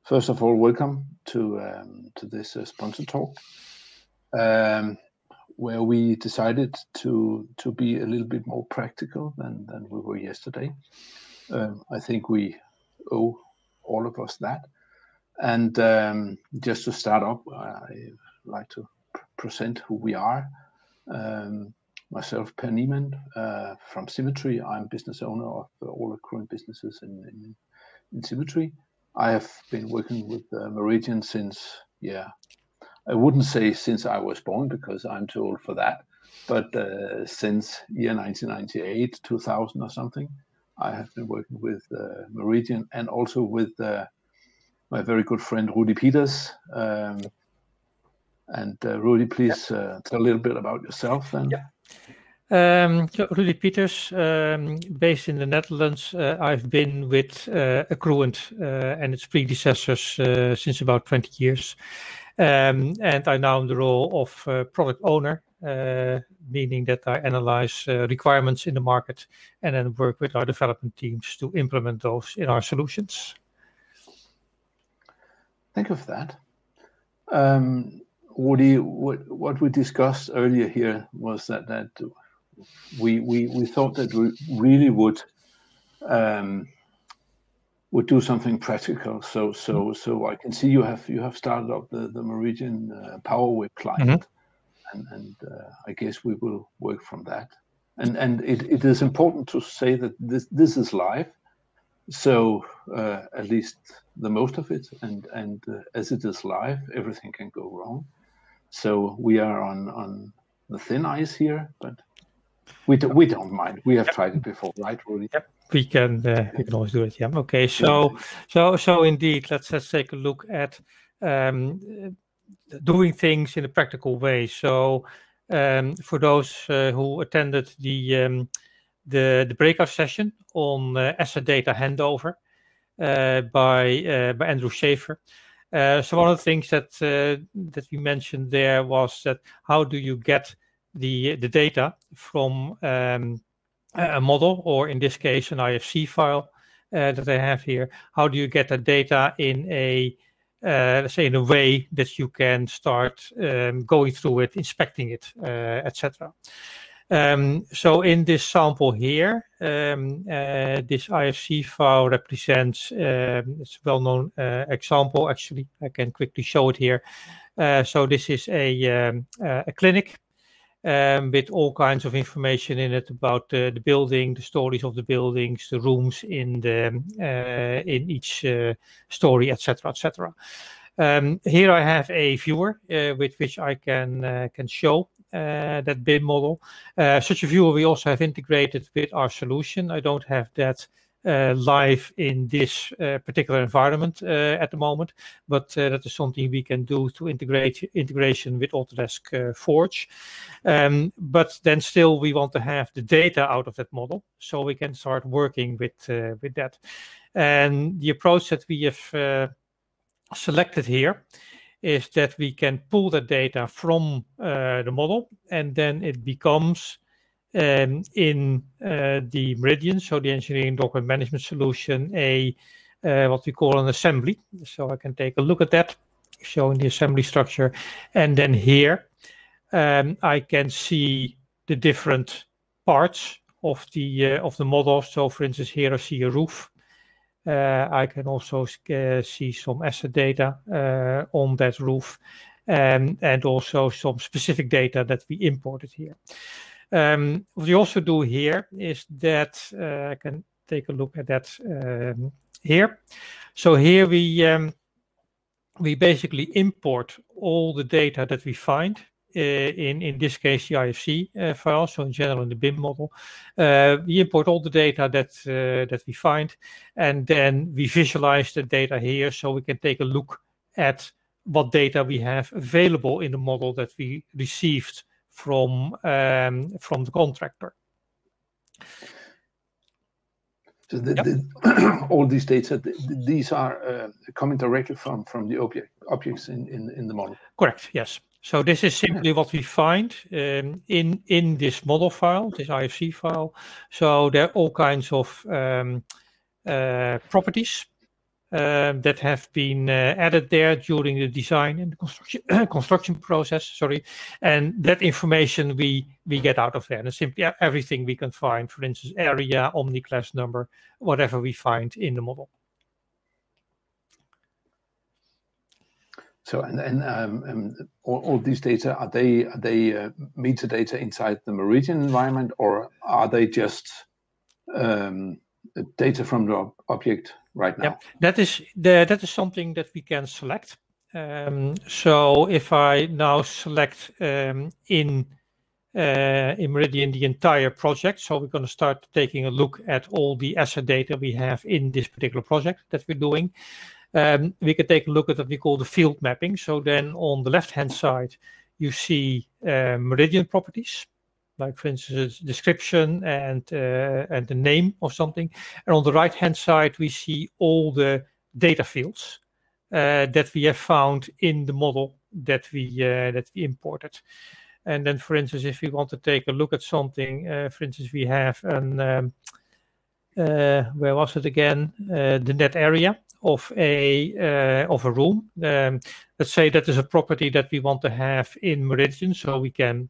First of all, welcome to this sponsor talk, where we decided to be a little bit more practical than we were yesterday. I think we owe all of us that. And just to start up, I'd like to present who we are. Myself, Per Niemann, from Symetri. I'm business owner of all Accruent businesses in Symetri. I have been working with Meridian since, I wouldn't say since I was born because I'm too old for that, but since year 1998, 2000 or something, I have been working with Meridian and also with my very good friend Rudi Pieters. Rudi, please tell a little bit about yourself then. Rudi Pieters, based in the Netherlands. I've been with Accruent and its predecessors since about 20 years. And I now am the role of product owner, meaning that I analyze requirements in the market and then work with our development teams to implement those in our solutions. Thank you for that. Rudi, what we discussed earlier here was that we thought that we really would do something practical. So I can see you have started up the Meridian Power Web client, and I guess we will work from that. And it is important to say that this is live, so at least the most of it, and as it is live, everything can go wrong. So we are on the thin ice here, but we don't mind. We have tried it before, right, Rudi? Yep, we can always do it. Yeah. Okay. So indeed, let's take a look at doing things in a practical way. So for those who attended the breakout session on asset data handover by Andrew Schaefer. So one of the things that we mentioned there was that how do you get the data from a model, or in this case an IFC file that I have here. How do you get the data in a let's say in a way that you can start going through it, inspecting it, etc. So in this sample here, this IFC file represents it's a well-known example. Actually, I can quickly show it here. So this is a clinic with all kinds of information in it about the building, the stories of the buildings, the rooms in each story, etc., etc. Here I have a viewer with which I can show that BIM model. Such a viewer we also have integrated with our solution. I don't have that live in this particular environment at the moment, but that is something we can do to integration with Autodesk Forge. But then still we want to have the data out of that model, so we can start working with that. And the approach that we have selected here is that we can pull the data from the model, and then it becomes in the Meridian, so the engineering document management solution, what we call an assembly. So I can take a look at that, showing the assembly structure, and then here I can see the different parts of the model. So for instance, here I see a roof. I can also see some asset data on that roof, and also some specific data that we imported here. What we also do here is that I can take a look at that here. So here we basically import all the data that we find in this case the IFC file. So in general in the BIM model, we import all the data that we find, and then we visualize the data here, so we can take a look at what data we have available in the model that we received from the contractor. So all these data, these are coming directly from the objects in the model. Correct. Yes. So this is simply what we find in this model file, this IFC file. So there are all kinds of properties that have been added there during the design and the construction process. Sorry, and that information we get out of there, and simply everything we can find. For instance, area, omni class number, whatever we find in the model. So all these data, are they metadata inside the Meridian environment, or are they just data from the object right now? Yep. That is something that we can select. So if I now select in Meridian the entire project, so we're going to start taking a look at all the asset data we have in this particular project that we're doing. We can take a look at what we call the field mapping. So then on the left-hand side, you see Meridian properties, like for instance, description and the name of something. And on the right-hand side, we see all the data fields that we have found in the model that we imported. And then, for instance, if we want to take a look at something, for instance, we have an where was it again? The net area of a room. Let's say that is a property that we want to have in Meridian, so we can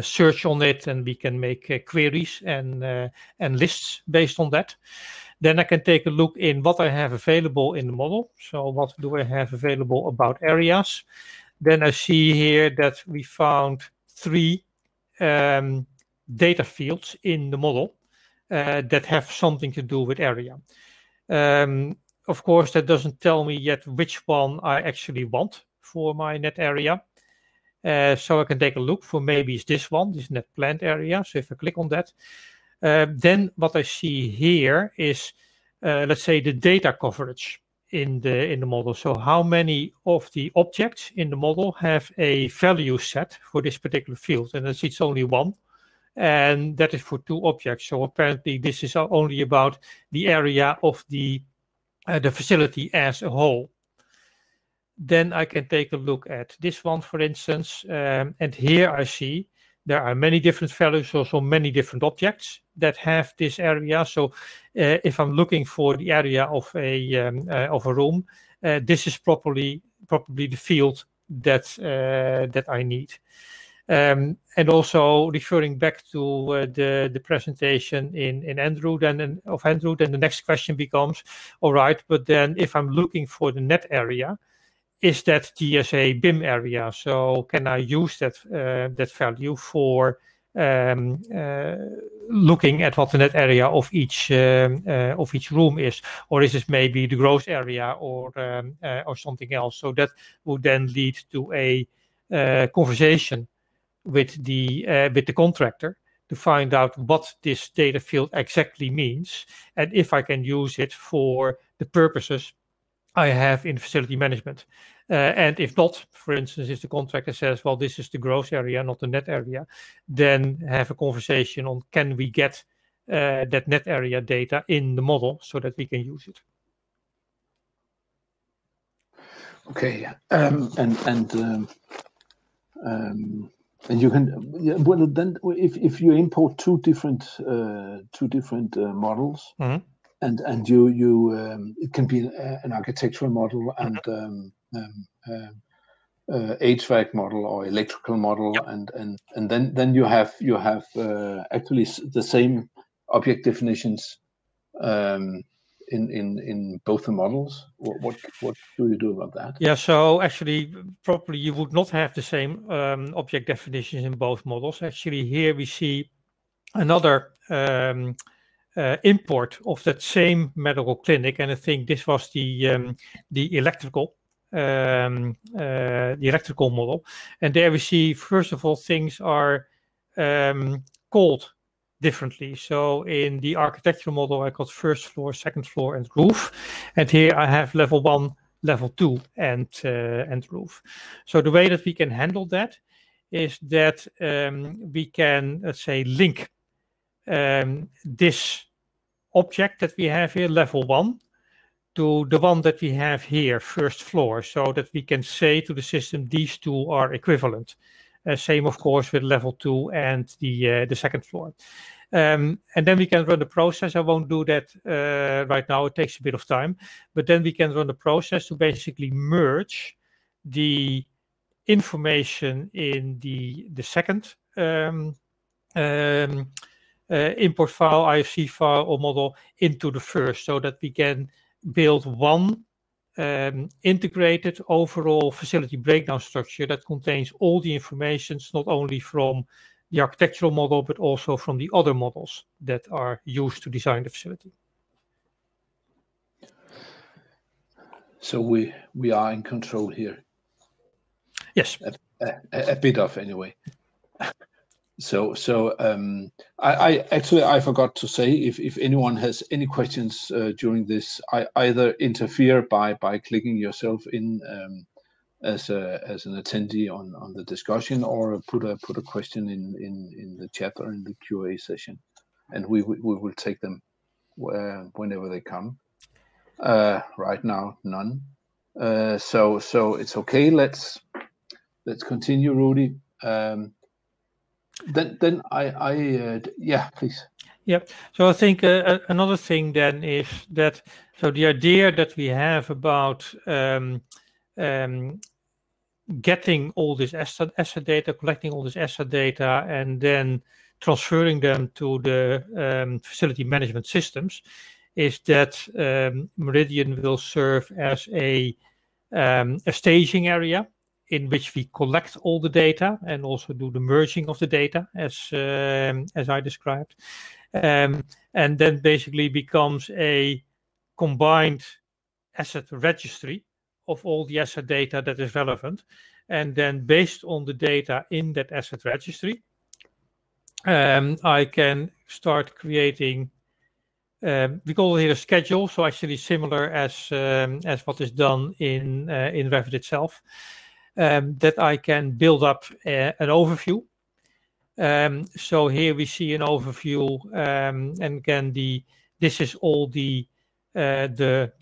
search on it and we can make queries and lists based on that. Then I can take a look in what I have available in the model. So what do I have available about areas? Then I see here that we found 3 data fields in the model that have something to do with area. Of course, that doesn't tell me yet which one I actually want for my net area. So I can take a look for maybe it's this one, this net plant area. So if I click on that, then what I see here is, let's say, the data coverage in the model. So how many of the objects in the model have a value set for this particular field? And it's only one. And that is for 2 objects. So apparently this is only about the area of the facility as a whole. Then I can take a look at this one, for instance, and here I see there are many different values, also many different objects that have this area. So if I'm looking for the area of a room, this is probably the field that I need. And also referring back to the presentation in Andrew, then the next question becomes, all right, but then if I'm looking for the net area, is that GSA BIM area? So can I use that value for looking at what the net area of each room is, or is this maybe the gross area or something else? So that would then lead to a conversation with the contractor to find out what this data field exactly means, and if I can use it for the purposes I have in facility management. And if not, for instance, if the contractor says, well, this is the gross area, not the net area, then have a conversation on can we get that net area data in the model so that we can use it. Okay, and you can well then if you import two different models. Mm-hmm. And you it can be an architectural model and HVAC model or electrical model. Yep. and then you have actually the same object definitions in both the models. What do you do about that? Yeah, so actually probably you would not have the same object definitions in both models. Actually here we see another import of that same medical clinic, and I think this was the electrical model. And there we see, first of all, things are called differently. So in the architectural model, I got first floor, second floor, and roof, and here I have level 1, level 2, and roof. So the way that we can handle that is that we can, let's say, link this object that we have here, level 1, to the one that we have here, first floor, so that we can say to the system these two are equivalent. Same, of course, with level 2 and the second floor. And then we can run the process. I won't do that right now. It takes a bit of time. But then we can run the process to basically merge the information in the second import file, IFC file or model into the first, so that we can build one integrated overall facility breakdown structure that contains all the informations, not only from the architectural model, but also from the other models that are used to design the facility. So we are in control here. Yes. A bit of anyway. So I forgot to say, if anyone has any questions during this, I either interfere by clicking yourself in as an attendee on the discussion, or put a question in the chat or in the QA session, and we will take them whenever they come. Right now, none. So it's okay. Let's continue, Rudi. Then yeah, please. Yep. So I think another thing then is that, so the idea that we have about getting all this asset data, collecting all this asset data, and then transferring them to the facility management systems, is that Meridian will serve as a staging area in which we collect all the data and also do the merging of the data, as I described, and then basically becomes a combined asset registry of all the asset data that is relevant. And then based on the data in that asset registry, I can start creating, we call it here a schedule, so actually similar as what is done in Revit itself, that I can build up an overview. So here we see an overview, and again, this is all the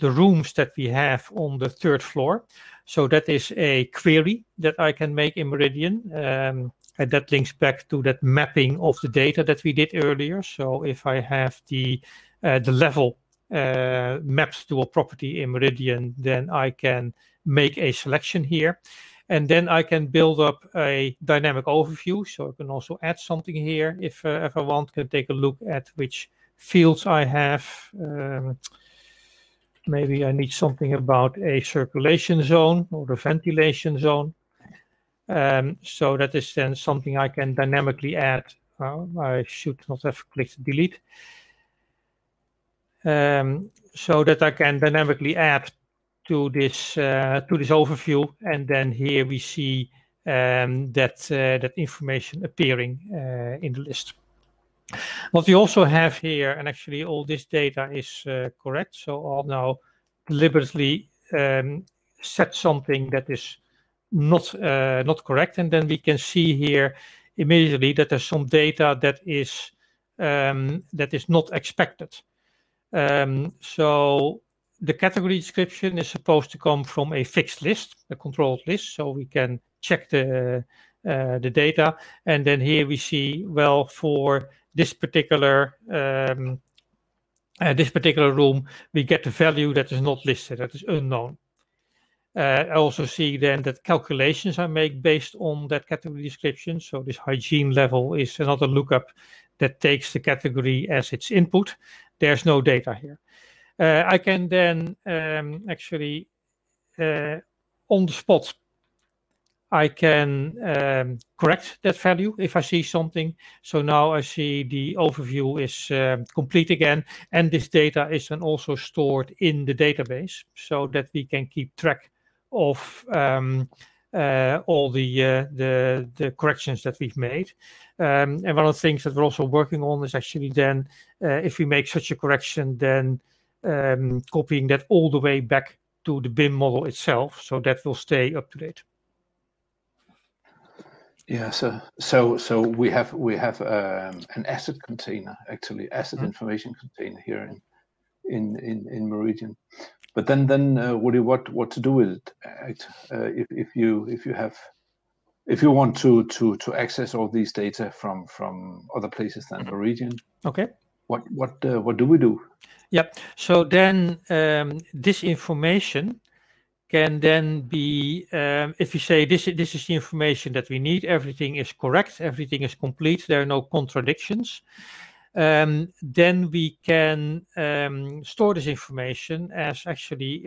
rooms that we have on the third floor. So that is a query that I can make in Meridian, and that links back to that mapping of the data that we did earlier. So if I have the level mapped to a property in Meridian, then I can make a selection here. And then I can build up a dynamic overview. So I can also add something here if I want. Can take a look at which fields I have. Maybe I need something about a circulation zone or a ventilation zone. So that is then something I can dynamically add. I should not have clicked delete. So that I can dynamically add to this overview, and then here we see that information appearing in the list. What we also have here, and actually all this data is correct, so I'll now deliberately set something that is not correct, and then we can see here immediately that there's some data that is not expected. So the category description is supposed to come from a fixed list, a controlled list, so we can check the data. And then here we see, well, for this particular room, we get the value that is not listed, that is unknown. I also see then that calculations I make based on that category description. So this hygiene level is another lookup that takes the category as its input. There's no data here. I can then actually on the spot, I can correct that value if I see something. So now I see the overview is complete again, and this data is then also stored in the database so that we can keep track of all the corrections that we've made. And one of the things that we're also working on is actually then, if we make such a correction, then copying that all the way back to the BIM model itself, so that will stay up to date. Yeah, so we have an asset container, actually asset information container here in Meridian. But then Woody, what to do with it? If you have if you want to access all these data from other places than Meridian, okay. What do we do? Yep. So then this information can then be, if you say this is the information that we need, everything is correct, everything is complete, there are no contradictions, then we can store this information as actually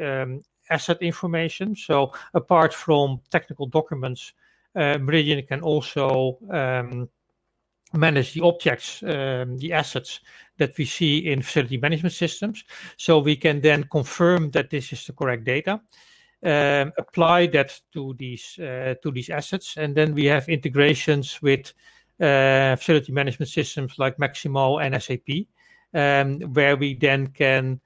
asset information. So apart from technical documents, Meridian can also manage the objects, the assets that we see in facility management systems. So we can then confirm that this is the correct data, apply that to these assets, and then we have integrations with facility management systems like Maximo and SAP, where we then can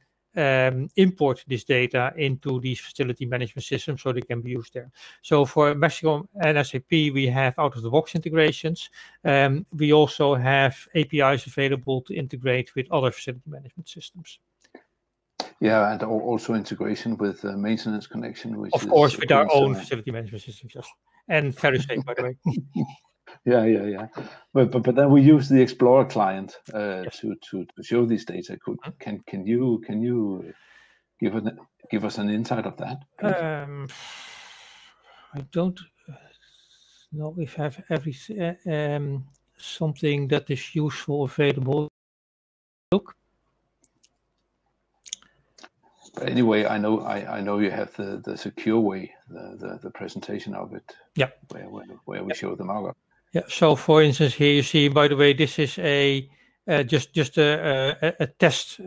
import this data into these facility management systems so they can be used there. So for Maximo and SAP, we have out-of-the-box integrations. We also have APIs available to integrate with other facility management systems. Yeah, and also integration with maintenance connection, which of course, is with our own facility management systems, yes. And very safe, by the way. Yeah. But then we use the Explorer client Yes. to show these data. Can you give us an insight of that? I don't know if I have every something that is useful available. Look. But anyway, I know you have the secure way, the presentation of it. Yeah. Where we show the markup. Yeah. So for instance, here you see, by the way, this is a just a test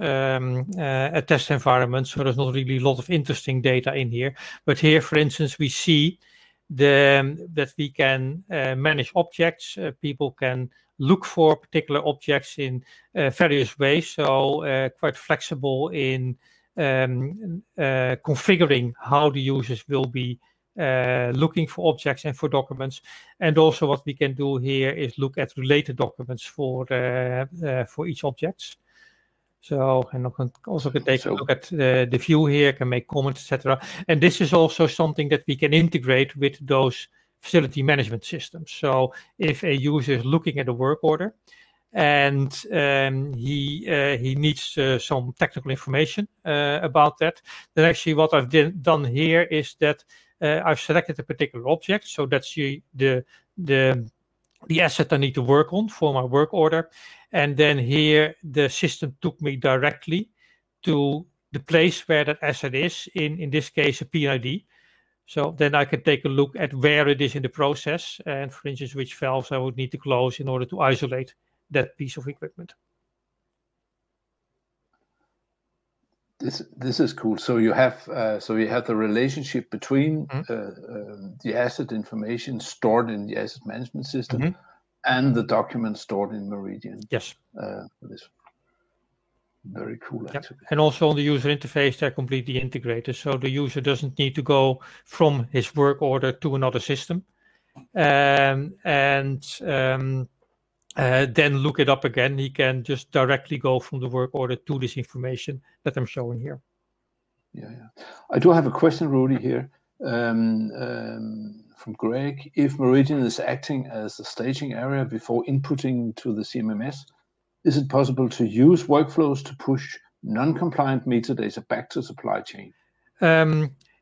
environment. So there's not really a lot of interesting data in here. But here, for instance, we see that we can manage objects. People can look for particular objects in various ways. So quite flexible in configuring how the users will be looking for objects and for documents. And also what we can do here is look at related documents for each object. So, and I can also take a look at the view here, can make comments, etc. And this is also something that we can integrate with those facility management systems. So if a user is looking at a work order and he needs some technical information about that, then actually what I've done here is that I've selected a particular object. So that's the asset I need to work on for my work order. And then here the system took me directly to the place where that asset is, in this case a PID. So then I can take a look at where it is in the process and, for instance, which valves I would need to close in order to isolate that piece of equipment. This is cool. So you have the relationship between the asset information stored in the asset management system and the documents stored in Meridian. Yes. This very cool, actually. Yep. And also on the user interface, they're completely integrated. So the user doesn't need to go from his work order to another system and then look it up again. He can just directly go from the work order to this information that I'm showing here. Yeah. I do have a question, Rudi, here from Greg. If Meridian is acting as a staging area before inputting to the CMMS, is it possible to use workflows to push non-compliant metadata back to supply chain?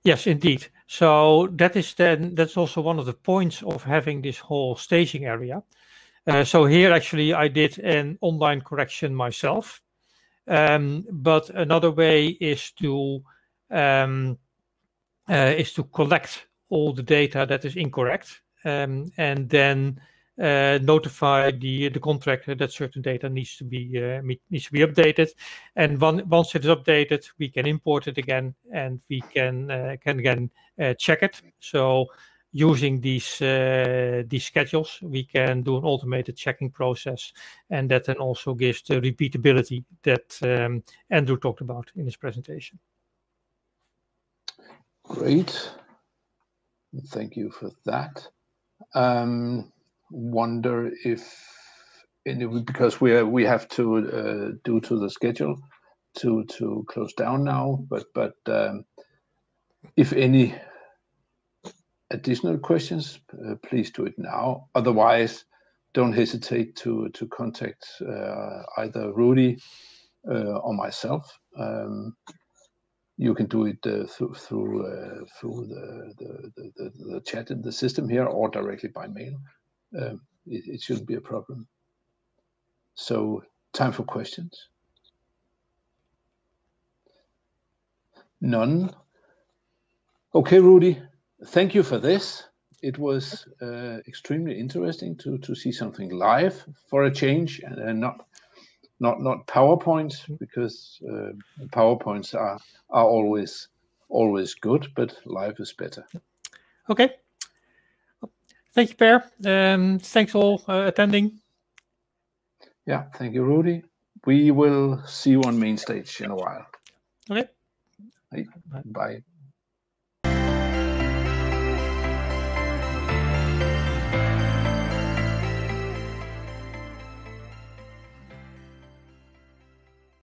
Yes, indeed. So that's also one of the points of having this whole staging area. So here actually I did an online correction myself. But another way is to collect all the data that is incorrect, and then notify the contractor that certain data needs to be updated. And once it is updated, we can import it again, and we can again check it. So using these schedules, we can do an automated checking process, and that then also gives the repeatability that Andrew talked about in his presentation. Great, thank you for that. Wonder if because we have to due to the schedule to close down now, but if any additional questions, please do it now. Otherwise, don't hesitate to contact either Rudi or myself. You can do it through the chat in the system here, or directly by mail. It shouldn't be a problem. So, time for questions. None. Okay, Rudi, thank you for this. It was extremely interesting to see something live for a change, and not PowerPoints, because PowerPoints are always good, but live is better. Okay. Thank you, Per. Thanks all attending. Yeah, thank you, Rudi. We will see you on main stage in a while. Okay. Bye.